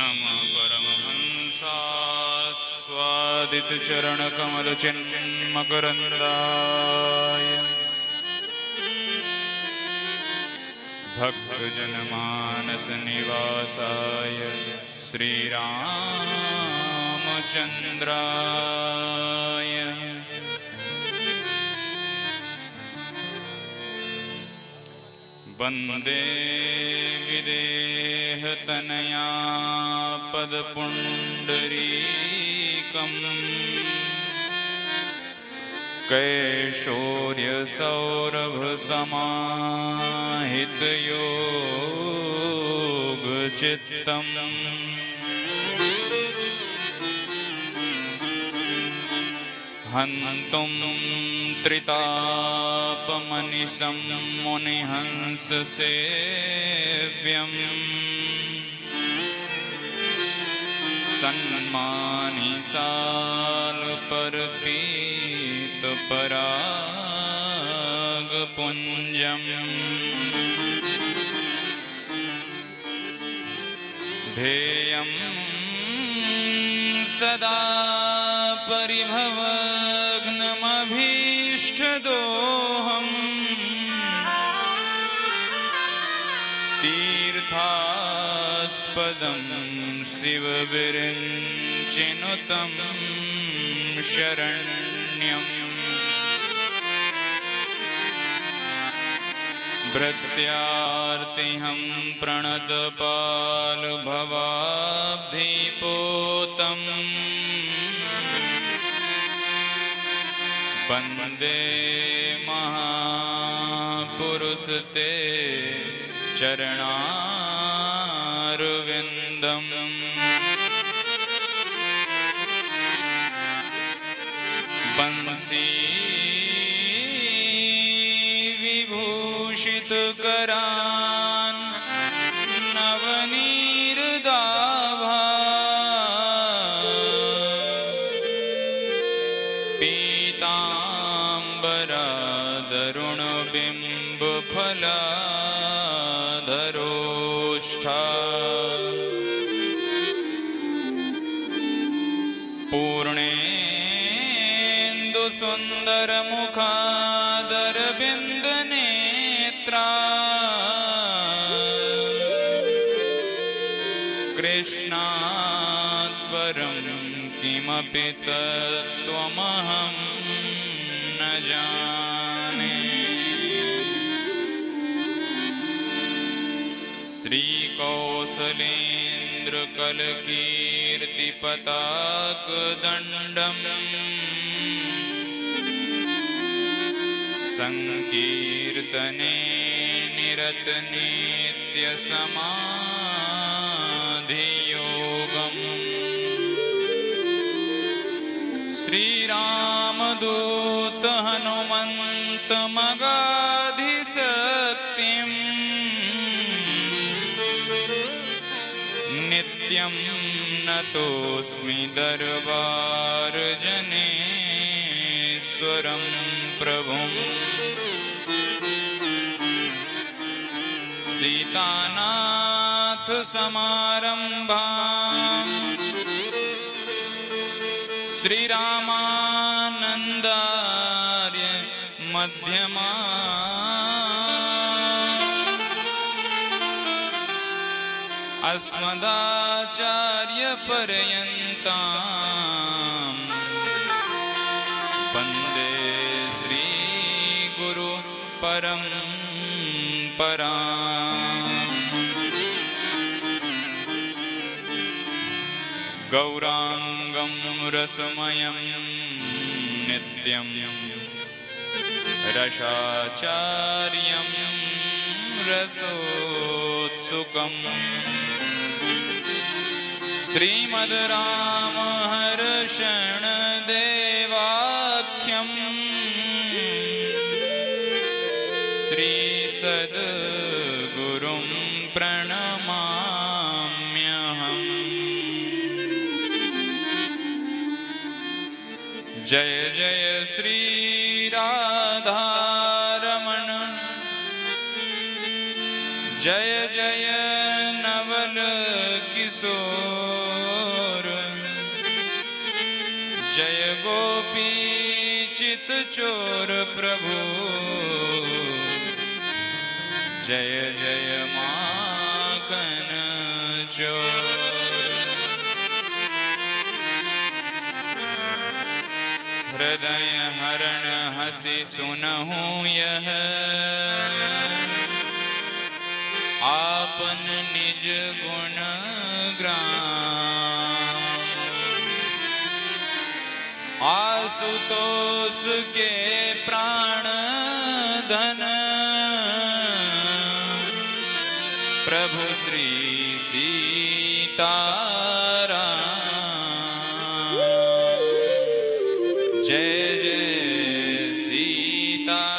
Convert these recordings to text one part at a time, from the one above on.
नमः परमहंसास्वादितचरणकमलचिन्मकरन्दाय भक्तजनमानसनिवासाय श्रीरामचन्द्राय वन्दे विदेहतनया पदपुण्डरीकम् कैशोर्यसौरभसमाहितयोगचित्तम् हन्तुं त्रितापमनिशं मुनिहंससेव्यम् सन्मानिसालपर्पीतपरागपुञ्जम् ध्येयं सदा परिभवग्नमभीष्टदोहम् तीर्थास्पदं शिवविरिञ्चिनुतं शरण्यम् भृत्यार्तिहं प्रणतपालभवाब्धिपोतम् वन्दे महापुरुषते चरणारविन्दम् बंसी विभूषितकरान् नवनीरदाभा पीताम्बरादरुणबिम्बफलाधरोष्ठा पूर्णेन्दुसुन्दरमुखादरविन्दनेत्रा कृष्णात् परं किमपि तत्त्वमहं न जाने। श्रीकौसलेन्द्रकलकीर्तिपताकदण्डम् संकीर्तने निरतनित्यसमाधियोगम् श्रीरामदूत हनुमन्तमगाधिशक्तिम् नित्यं नतोऽस्मि दरबारजनेश्वरं प्रभुम् सीतानाथसमारम्भाम् श्रीरामानन्दार्य मध्यमाम् अस्मदाचार्यपर्यन्ताम् वन्दे श्रीगुरु परम्पराम्। गौराङ्गं रसमयं नित्यं रसाचार्यं रसोत्सुकम् श्रीमद् रामहर्षणदेवाख्यम् श्रीसद्गुरुं प्रणमाम्यहम्। जय जय श्री राधारमण, जय जय नवल किशोर किशोर। जय गोपी चित चोर प्रभु, जय जय माखन चोर। हृदय हरण हसी सुनहूँ यह, आपन निज गुण ग्राम। आशुतोष के प्राण धन, प्रभु श्री सीताराम। जय जय सीताराम।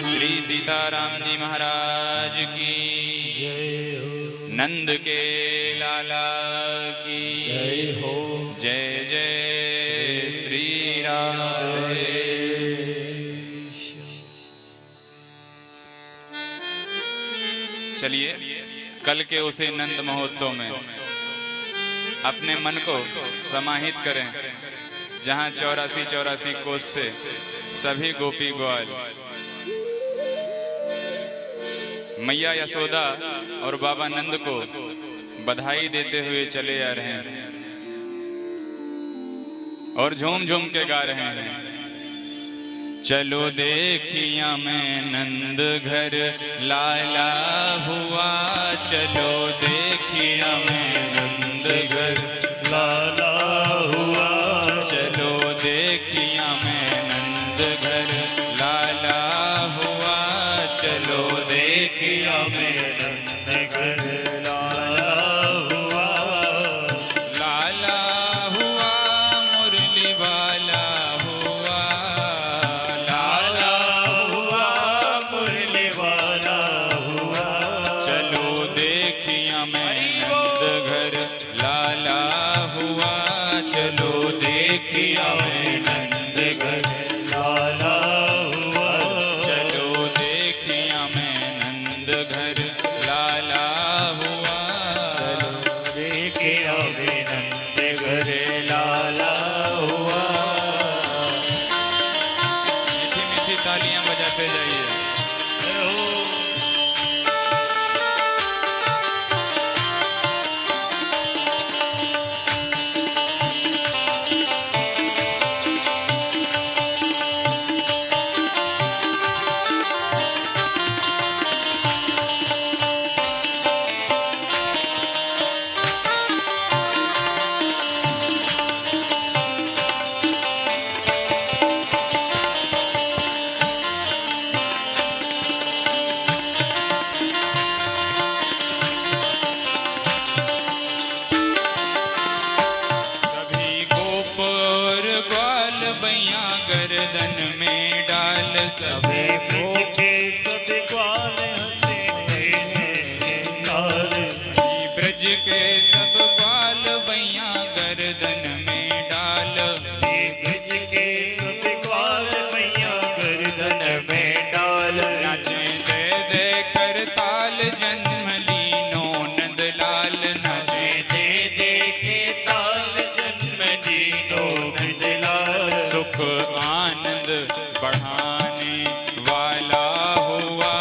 श्री सीताराम जी महाराज की जय हो। नंद के लाला की जय हो। जय जय श्री राम। चलिए कल के उसे नंद महोत्सव में अपने मन को समाहित करें, जहां 84 कोस से सभी गोपी ग्वाल मैया यशोदा और बाबा नंद को बधाई देते हुए चले आ रहे हैं और झूम झूम के गा रहे हैं। चलो देखिया मैं नंद घर लाला हुआ, चलो देखिया मैं नंद घर लाला हुआ, चलो देखिया मैं नंद घर लाला हुआ, चलो देखिया मैं नंद घर लाला हुआ। लाला हुआ मुरली वाला हुआ, लाला हुआ मुरली वाला हुआ। चलो देखिया मैं नंद घर लाला हुआ, चलो देखिया मैं नंद घर लाला हुआ। चलो देखिया मैं नंद घर लाला हुआ। देखिया मैं नंद घर लाला हुआ। मीठी मीठी तालियां बजाते जाइए। बैया गर्दन में डाल सबे ब्रज के सब ग्वाल हंसे लाल। ब्रज के सब ग्वाल बैया गर्दन में डाल। ब्रज के सब ग्वाल बैया गर्दन में डाल। नाचे दे दे कर ताल जन्म लीनो नंद लाल। नाचे दे दे के ताल जन्म लीनो नंद लाल। सुख आनंद बढ़ाने वाला हुआ,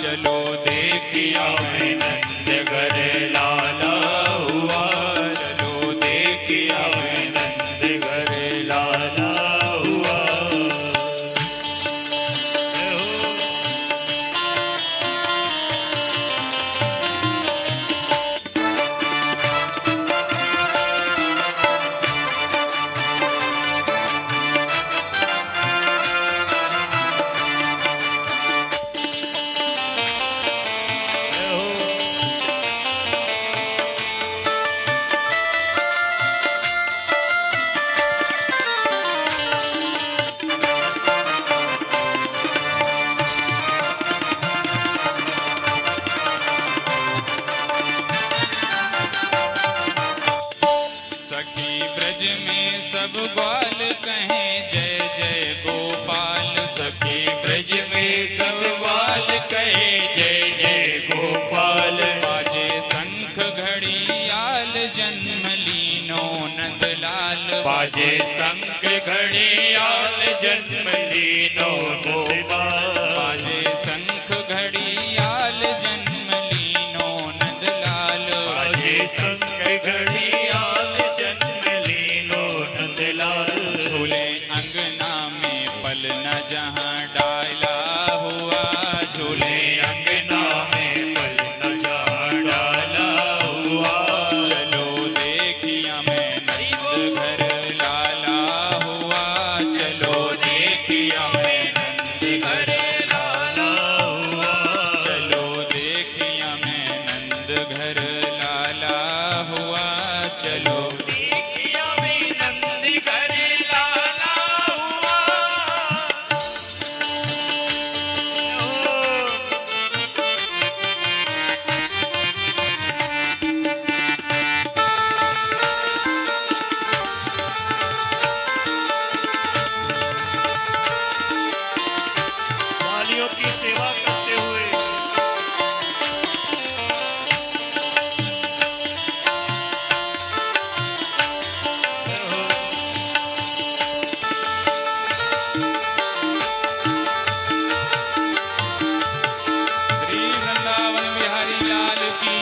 चलो देखिया मैं नंद घर लाला हुआ। चलो देखिया मैं नंद घर लाला हुआ। सब ग्वाल कहें जय जय गोपाल। सखी ब्रज में सब ग्वाल कहे जय जय गोपाल। घर लाला हुआ चलो देखिया में नंद घर लाला हुआ। मालियों की सेवा करते हुए श्री वृंदावन बिहारी लाल की।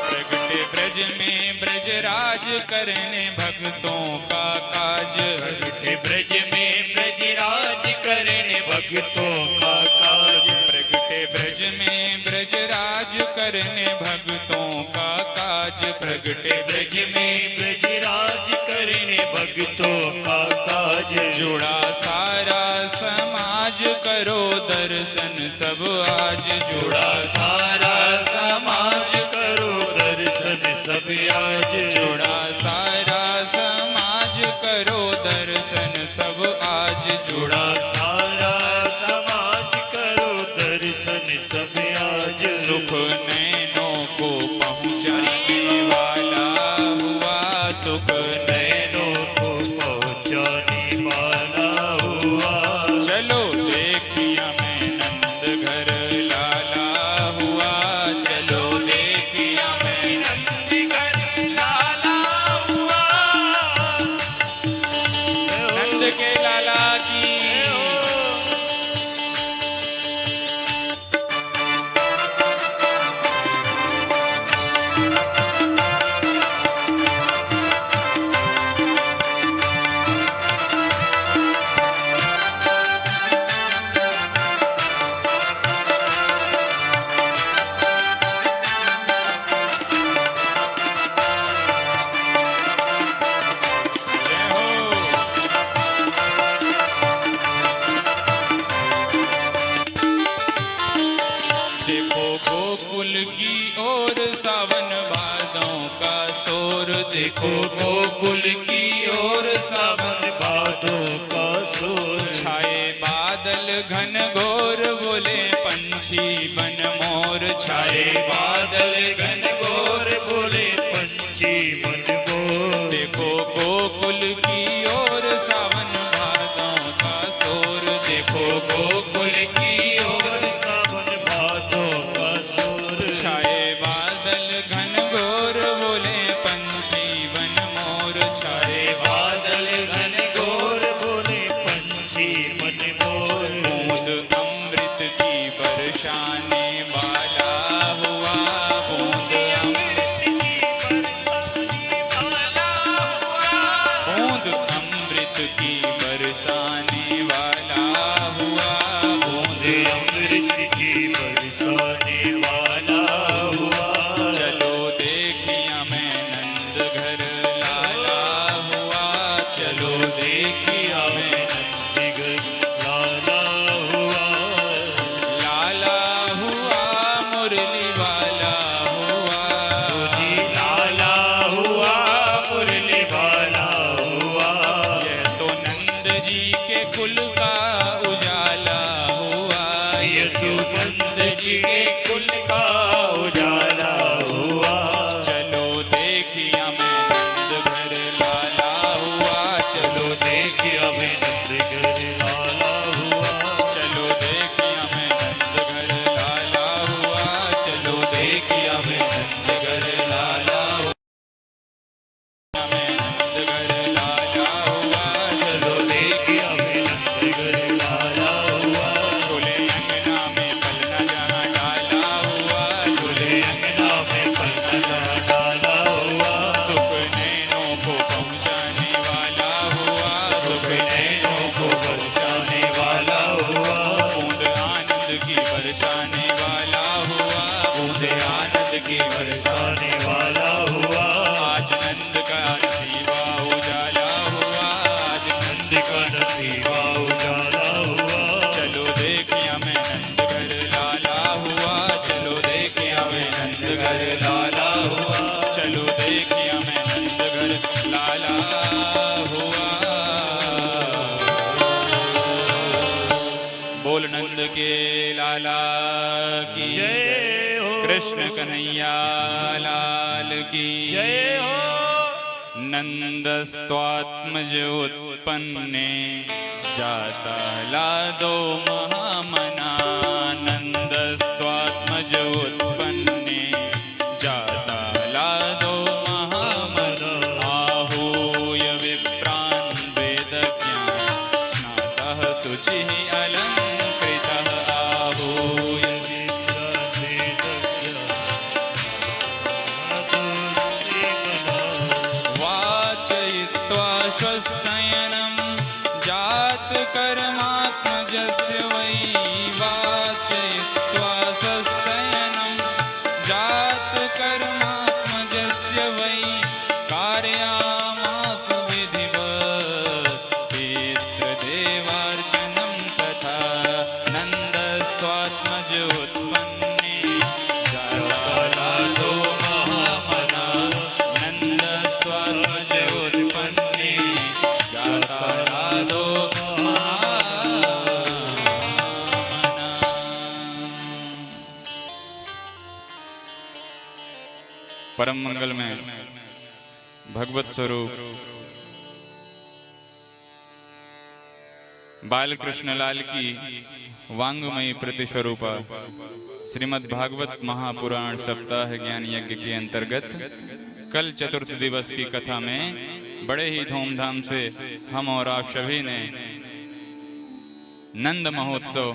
प्रगटे ब्रज में ब्रजराज करने भक्तों का काज। प्रगटे ब्रज में ब्रजराज करने भक्तों का काज। प्रगटे ब्रज में ब्रजराज करने भक्तों का काज। प्रगटे ब्रज में ब्रजराज करने भक्तों का काज। जुड़ा सारा समाज करो दर्शन सब आज। जुड़ा सारा समाज करो दर्शन सब आज। जुड़ा सारा समाज करो दर्शन सब आज। जुड़ा सारा समाज करो दर्शन सब आज। सुख नैनों को पहुँचाने वाला हुआ। सुख नैनों को पहुँचाने वाला हुआ। चलो देखिया मैं नंद घर लाला हुआ। चलो देखिया मैं नंद घर लाला हुआ। नंद के लाला की। जय हो। देखो गोकुल की ओर सावन भादों का शोर। देखो गोकुल की ओर सावन भादों का शोर। छाए बादल घन घोर बोले पंछी बन मोर। छाए बादल घन घोर बोले पंछी मन मोर। देखो गोकुल की ओर सावन भादों का शोर। देखो गोकुल की ओर सावन भादों का शोर। छाए बादल घन घोर बोले पंछी बन मोर। छाए बादल घन घोर बोले पंछी मन मोर। बूंद अमृत की बरसाने वाला हुआ। बूंद अमृत की बरसाने वाला हुआ। बूंद अमृत की बरसाने वाला हुआ। बूंद अमृत की बरसाने वाला हुआ। चलो देखिया मैं नंद घर लाला हुआ। चलो देखिया मैं नंद घर लाला हुआ। लाला हुआ मुरली वाला हुआ। जी लाला हुआ मुरली वाला हुआ। यह तो नंद जी के कुल का उजाला हुआ। ये तो नंद जी के कुल का उजाला हुआ। चलो देखिया मैं नंद घर लाला हुआ। चलो देखिया मैं नंद घर लाला हुआ। चलो देखिया मैं नंद घर लाला हुआ। चलो देखिया मैं नंद घर लाला हुआ। मैं नंद घर लाला हुआ। चलो देखिया मैं नंद घर लाला हुआ। खुले अंगना में पलना जहाँ डाला हुआ। खुले अंगना में पलना डाला हुआ। सुख नैनों कन्हैया लाल की जय हो। नंदस्त्वात्मज उत्पन्ने जाता लादो महामना। नंदस्त्वात्मज उत्पन्ने जाता लादो महामना। आहूय विप्रान् वेदज्ञान् स्नातः शुचिः अलङ्कृतः। आहूय वाचयित्वा स्वस्तयनं जातकर्मात्मजस्य वै। वाचयित्वा स्वस्तयनं जातकर्मात्मजस्य वै। कारयामास विधिवत् पितृदेवार्चनं तथा। नन्दस्त्वात्मज उत्पन्ने जाता लादो महामना। नन्दस्त्वात्मज उत्पन्ने जाता लादो महामना। परम मंगल में भगवत स्वरूप बाल कृष्ण लाल की वांगमयी प्रतिस्वरूपा श्रीमद् भागवत महापुराण सप्ताह ज्ञान यज्ञ के अंतर्गत कल चतुर्थ दिवस की कथा में बड़े ही धूमधाम से हम और आप सभी ने नंद महोत्सव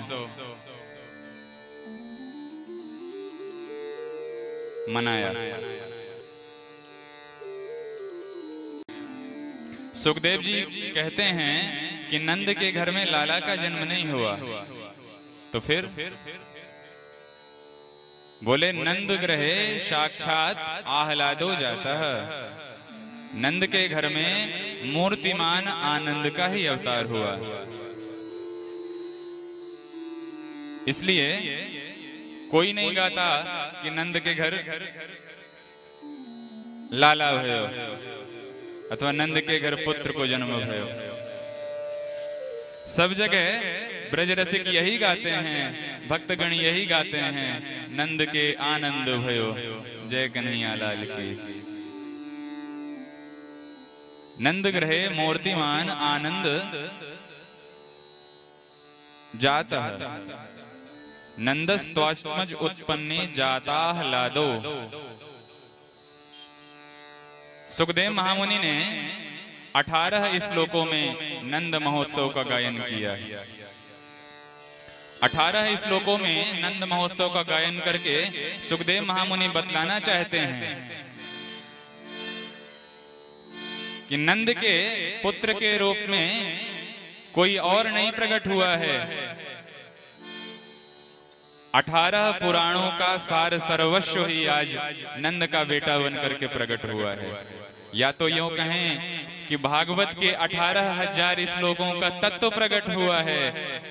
मनाया। सुखदेव जी कहते हैं कि नंद के घर में लाला का जन्म नहीं हुआ, तो फिर बोले नंद ग्रहे साक्षात आह्लादो जाता है। नंद के घर में मूर्तिमान आनंद का ही अवतार हुआ। इसलिए कोई नहीं गाता कि नंद के घर लाला भयो अथवा नंद के घर पुत्र को जन्म भयो। सब जगह ब्रज रसिक यही गाते हैं, भक्तगण यही गाते हैं, नंद के आनंद भयो जय कन्हैया लाल की। नंद ग्रहे मूर्तिमान आनंद जाता नंदस्त्वात्मज उत्पन्ने जाताह्लादो। सुखदेव महामुनि ने 18 श्लोकों में नंद महोत्सव का गायन किया। 18 श्लोकों में नंद महोत्सव का गायन करके सुखदेव महामुनि बतलाना चाहते हैं कि नंद के पुत्र के रूप में कोई और नहीं प्रकट हुआ है। 18 पुराणों का सार सर्वस्व ही आज नंद का बेटा बनकर के प्रकट हुआ है। या तो यूं कहें कि भागवत के 18,000 श्लोकों का तत्व प्रकट हुआ है,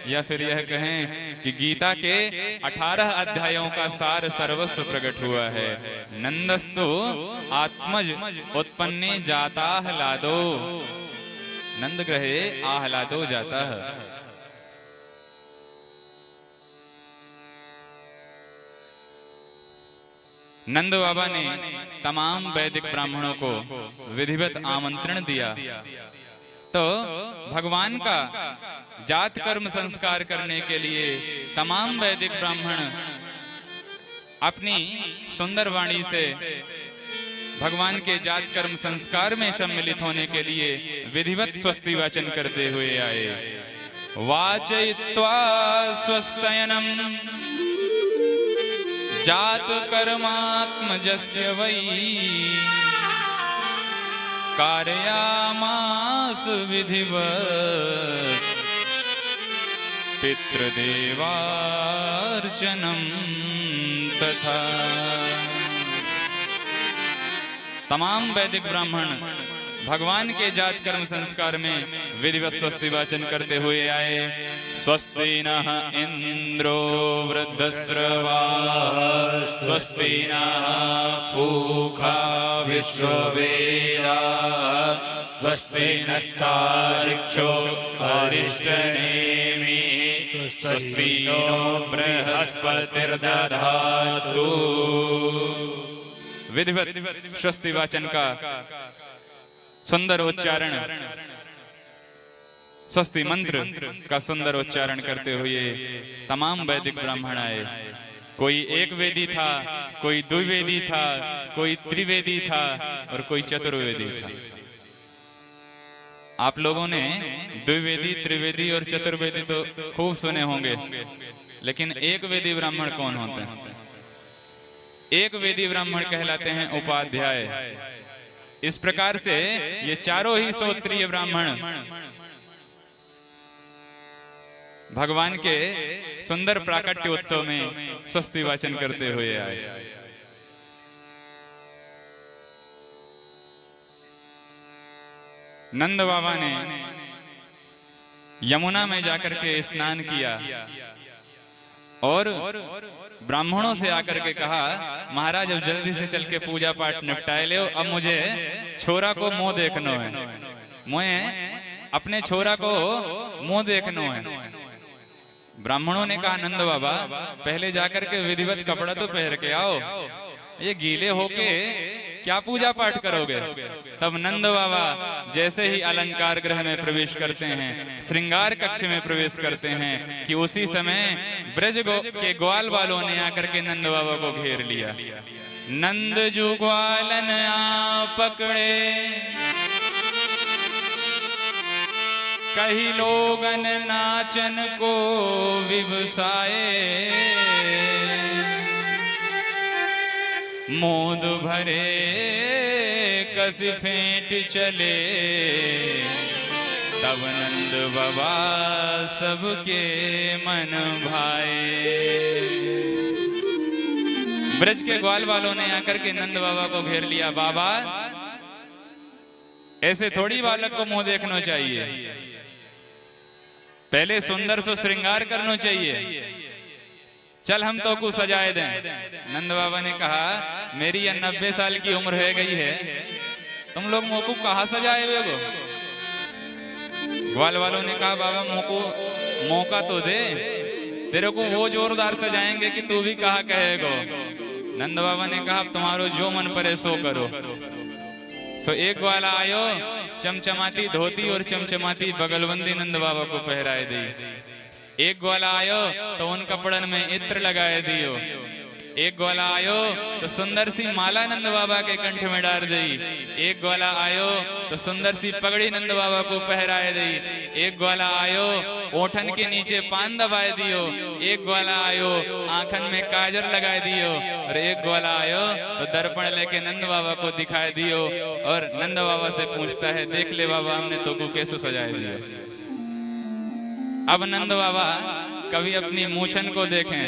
या फिर यह कहें कि गीता के 18 अध्यायों का सार सर्वस्व प्रकट हुआ है। नंदस्तु आत्मज उत्पन्ने जाताह्लादो। नंद ग्रहे आह्लादो जाता है। नंद बाबा ने तमाम वैदिक ब्राह्मणों को विधिवत आमंत्रण दिया, तो भगवान का जात कर्म संस्कार करने के लिए तमाम वैदिक ब्राह्मण अपनी सुंदर वाणी से भगवान के जात कर्म संस्कार में सम्मिलित होने के लिए विधिवत स्वस्ति वाचन करते हुए आए। वाचयित्वा स्वस्तयनम जात कर्मात्मजस्य वै कारयामास विधिवत् पितृदेवार्चनं तथा। तमाम वैदिक ब्राह्मण भगवान के जात कर्म संस्कार में विधिवत स्वस्ति वाचन करते हुए आए। स्वस्ति नः इंद्रो वृद्धस्रवाः स्वस्ति नः पूषा विश्ववेदाः स्वस्ति नस्तार्क्ष्यो अरिष्टनेमिः स्वस्ति नो बृहस्पतिर्दधातु। विधिवत स्वस्ति वाचन का सुंदर उच्चारण, स्वस्ति मंत्र का सुंदर उच्चारण करते हुए तमाम वैदिक ब्राह्मण आए। कोई एक वेदी था, कोई द्विवेदी था, कोई त्रिवेदी था और कोई चतुर्वेदी था। आप लोगों ने द्विवेदी, त्रिवेदी और चतुर्वेदी तो खूब सुने होंगे, लेकिन एक वेदी ब्राह्मण कौन होते हैं? एक वेदी ब्राह्मण कहलाते हैं उपाध्याय। इस प्रकार से ये चारों ही श्रोत्रिय ब्राह्मण भगवान के सुंदर प्राकट्य उत्सव में स्वस्ति वाचन करते हुए आए। नंद बाबा ने यमुना में जाकर के स्नान किया और ब्राह्मणों से आकर के कहा, महाराज अब जल्दी से चल के पूजा पाठ निपटाए ले, अब मुझे छोरा को मुंह देखना है, मुझे अपने छोरा को मुंह देखना है। ब्राह्मणों ने कहा, नंद बाबा पहले जाकर के विधिवत कपड़ा तो पहन के आओ, ये गीले होके क्या पूजा पाठ करोगे? तब नंद बाबा जैसे ही अलंकार गृह में प्रवेश करते हैं, श्रृंगार कक्ष में प्रवेश करते हैं, कि उसी समय ब्रज के ग्वाल वालों ने आकर के नंद बाबा को घेर लिया। नंद जू ग्वालन आ पकड़े, कही लोगन नाचन को विवसाए, मोद भरे कस फेंट चले, तब नंद बाबा सबके मन भाए। ब्रज के ग्वाल वालों ने आकर के नंद बाबा को घेर लिया। बाबा ऐसे थोड़ी बालक को मुंह देखना चाहिए, पहले सुंदर सो श्रृंगार करना चाहिए, चल हम तो को सजाए दें। नंद बाबा ने कहा, मेरी यह 90 साल की उम्र है गई है, तुम लोग मुंह को कहा सजाए वेगो? ग्वाल वालों ने कहा, बाबा मुंह को मौका तो दे, तेरे को वो जोरदार सजाएंगे कि तू भी कहा कहेगो। नंद बाबा ने कहा, तुम्हारो जो मन पड़े सो करो। सो एक ग्वाला आयो, चमचमाती धोती और चमचमाती बगलबंदी नंद बाबा को पहराए दी। एक ग्वाला आयो तो उन कपड़न में इत्र लगाए दियो। एक ग्वाला आयो तो सुंदर सी माला नंद बाबा के कंठ में डाल दी। एक ग्वाला आयो तो सुंदर सी पगड़ी नंद बाबा को पहराए दी। एक ग्वाला आयो ओठन के नीचे पान दबाए दियो। एक ग्वाला आयो आंखन में काजल लगाए दियो। और एक ग्वाला आयो तो दर्पण लेके नंद बाबा को दिखाए दियो और नंद बाबा से पूछता है, देख ले बाबा हमने तो को कैसे सजाए दियो। अब नंद बाबा कभी अपनी मूछन को देखें,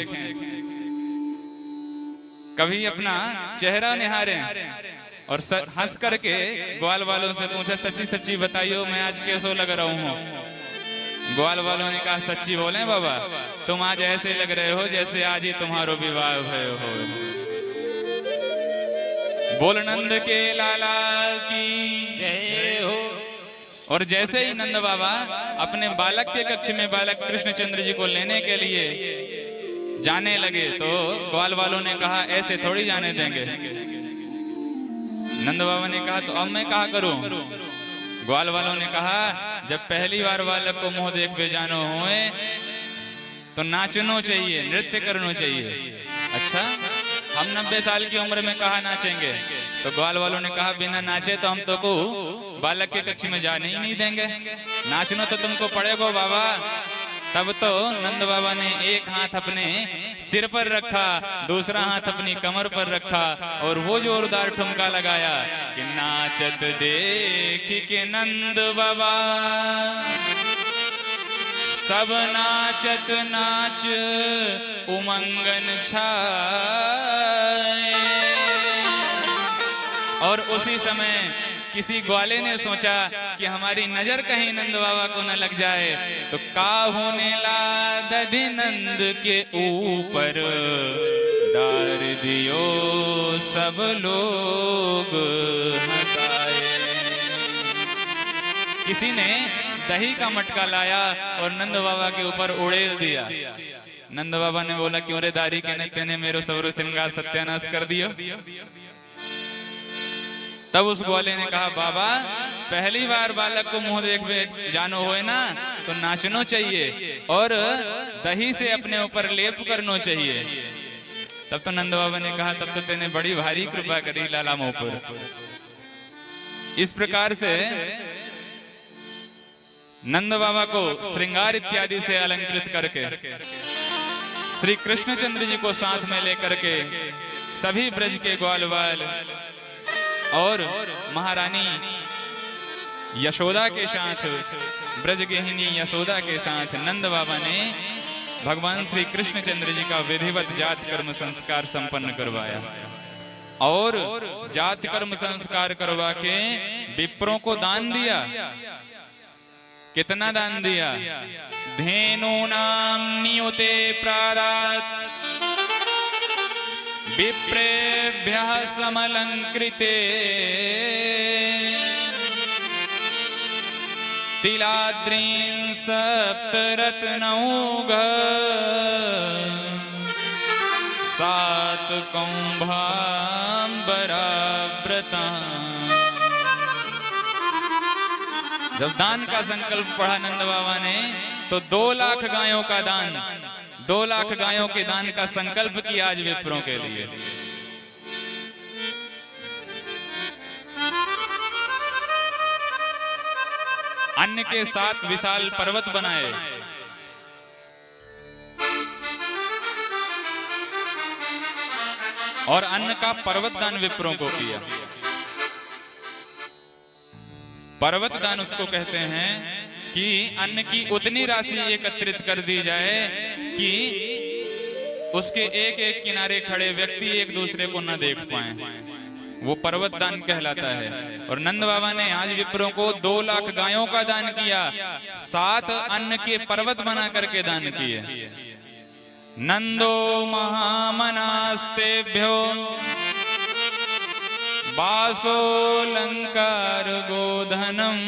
कभी अपना चेहरा निहारें और हंस करके ग्वाल वालों से पूछा, सच्ची सच्ची बताइयो मैं आज कैसो लग रहा हूँ। ग्वाल वालों ने कहा, सच्ची बोले बाबा, तुम आज ऐसे लग रहे हो जैसे आज ही तुम्हारो विवाह भयो हो। बोल नंद के लाला की जय हो। और जैसे ही नंद बाबा अपने बालक के कक्ष में बालक कृष्णचंद्र जी को लेने के लिए जाने लगे तो ग्वाल वालों ने कहा, ऐसे थोड़ी जाने देंगे। नंद बाबा ने कहा, तो अब मैं क्या करूं? ग्वाल वालों ने कहा, जब पहली बार बालक को मुंह देख के जानो हुए तो नाचना चाहिए, नृत्य करना चाहिए। अच्छा, हम 90 साल की उम्र में कहा नाचेंगे? तो ग्वाल वालों ने कहा, बिना नाचे तो हम तो को बालक के कक्ष में जाने ही नहीं देंगे, नाचना तो तुमको पड़ेगा बाबा। तब तो नंद बाबा ने एक हाथ अपने सिर पर रखा, दूसरा हाथ अपनी कमर पर रखा और वो जोरदार ठुमका लगाया कि नाचत देख के नंद बाबा सब नाचत नाच उमंगन छाए। और उसी समय किसी ग्वाले ने सोचा कि हमारी नजर कहीं नंद बाबा को न लग जाए, तो का होने ला दधि नंद के ऊपर डार दियो सब लोग हंसाए। किसी ने दही का मटका लाया और नंद बाबा के ऊपर उड़ेल दिया। नंद बाबा ने बोला, क्यों रे दारी के ने तेने मेरो सवरो श्रृंगार सत्यानाश कर दियो। तब उस ग्वाले ने कहा, बाबा पहली बार बालक को मुंह देख जानो होए ना तो नाचनो चाहिए और दही से अपने ऊपर लेप करनो चाहिए। तब तो नंद बाबा ने कहा, तब तो तेने बड़ी भारी कृपा करी लाला मुंह पर। इस प्रकार से नंद बाबा को श्रृंगार इत्यादि से अलंकृत करके श्री कृष्णचंद्र जी को साथ में लेकर के सभी ब्रज के ग्वाल बाल और महारानी यशोदा के साथ, ब्रज गेहिनी यशोदा के साथ नंद बाबा ने भगवान श्री कृष्णचंद्र जी का विधिवत जात कर्म संस्कार संपन्न करवाया और जात कर्म संस्कार करवा के विप्रों को दान दिया। कितना दान दिया? धेनूनां नियुते प्रादात् विप्रेभ्यः समलंकृते तिलाद्रीं सप्तरत्नौघ सात कुंभांबराव्रता। जब दान का संकल्प पढ़ा नंद बाबा ने तो 2 लाख गायों का दान, 2 लाख गायों के दान का संकल्प किया आज विप्रों के लिए। अन्न के 7 विशाल पर्वत बनाए और अन्न का पर्वत दान विप्रों को किया। पर्वत दान उसको कहते हैं कि अन्न की उतनी राशि एकत्रित कर दी जाए कि उसके एक एक किनारे खड़े व्यक्ति एक दूसरे को न देख पाए, वो पर्वत दान कहलाता है। और नंद बाबा ने आज विप्रों को 2 लाख गायों का दान किया, 7 अन्न के पर्वत बना करके दान किए। नंदो महामनास्तेभ्यो वासोलंकार गोधनम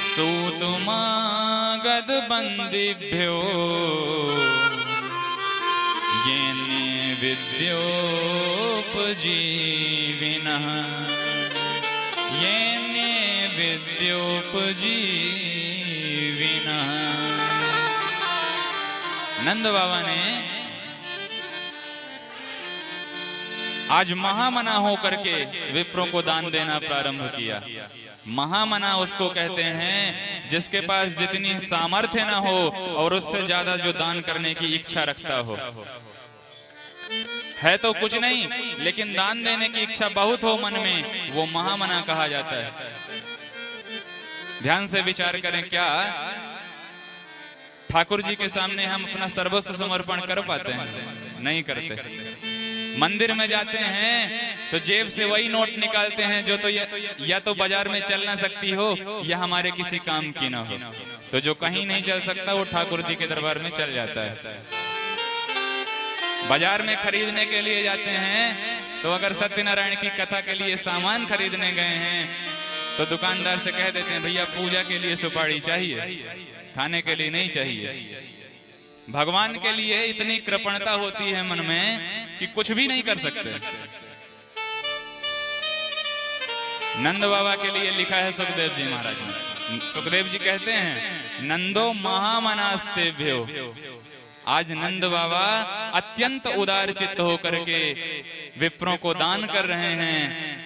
सूतुमागध बंदिभ्यो येने विद्योपजीविनः येने विद्योपजीविनः। नंद बाबा ने आज महामना होकर के विप्रों को दान देना प्रारंभ किया। महामना उसको कहते हैं जिसके पास जितनी सामर्थ्य ना हो और उससे ज्यादा जो दान करने की इच्छा रखता हो। है तो कुछ नहीं लेकिन दान देने की इच्छा बहुत हो मन में, वो महामना कहा जाता है। ध्यान से विचार करें, क्या ठाकुर जी के सामने हम अपना सर्वस्व समर्पण कर पाते हैं? नहीं करते। मंदिर में जाते हैं तो जेब से वही नोट निकालते हैं जो तो या तो बाजार में चल ना सकती हो या हमारे किसी काम की ना हो। तो जो कहीं नहीं चल सकता वो ठाकुर जी के दरबार में चल जाता है। बाजार में खरीदने के लिए जाते हैं तो अगर सत्यनारायण की कथा के लिए सामान खरीदने गए हैं तो दुकानदार से कह देते हैं, भैया पूजा के लिए सुपारी चाहिए, खाने के लिए नहीं चाहिए। भगवान के लिए इतनी कृपणता होती है मन में कि कुछ भी नहीं कर सकते। नंद बाबा के लिए लिखा है सुखदेव जी महाराज ने। सुखदेव जी कहते हैं, नंदो महामनास्तेभ्यो। आज नंद बाबा अत्यंत उदार चित्त होकर के विप्रों को दान कर रहे हैं।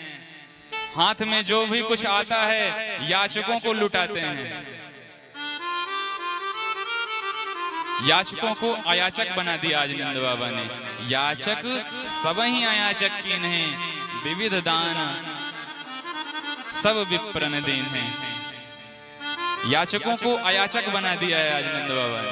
हाथ में जो भी कुछ आता है याचकों को लुटाते हैं। याचकों को अयाचक बना दिया आज नंद बाबा ने। याचक सब ही अयाचक की नहीं, विविध दान सब विप्रन दीन है। याचकों को अयाचक बना दिया है आज नंद बाबा ने।